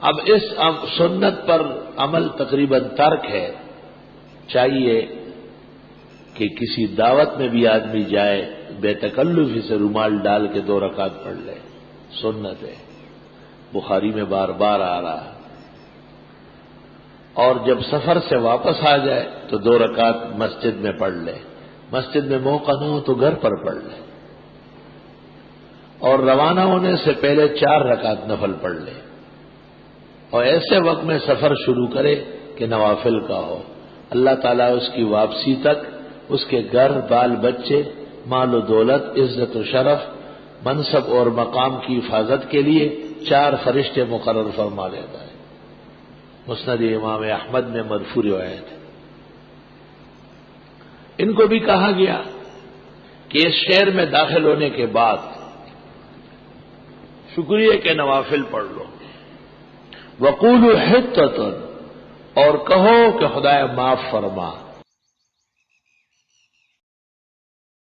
اب اس سنت پر عمل تقریباً ترک ہے. چاہیے کہ کسی دعوت میں بھی آدمی جائے بے تکلفی سے رومال ڈال کے 2 رکعت پڑھ لے. سنت ہے، بخاری میں بار بار آ رہا ہے. اور جب سفر سے واپس آ جائے تو 2 رکعت مسجد میں پڑھ لے. مسجد میں موقع نہ ہو تو گھر پر پڑھ لے. اور روانہ ہونے سے پہلے 4 رکعت نفل پڑھ لے. اور ایسے وقت میں سفر شروع کرے کہ نوافل کا ہو. اللہ تعالیٰ اس کی واپسی تک اس کے گھر بال بچے، مال و دولت، عزت و شرف، منصب اور مقام کی حفاظت کے لیے 4 فرشتے مقرر فرما دیتا ہے. مسند امام احمد میں مرفوع روایت ہے. ان کو بھی کہا گیا کہ اس شہر میں داخل ہونے کے بعد شکریہ کے نوافل پڑھ لو. وقولوا حطۃ، اور کہو کہ خدایا معاف فرما.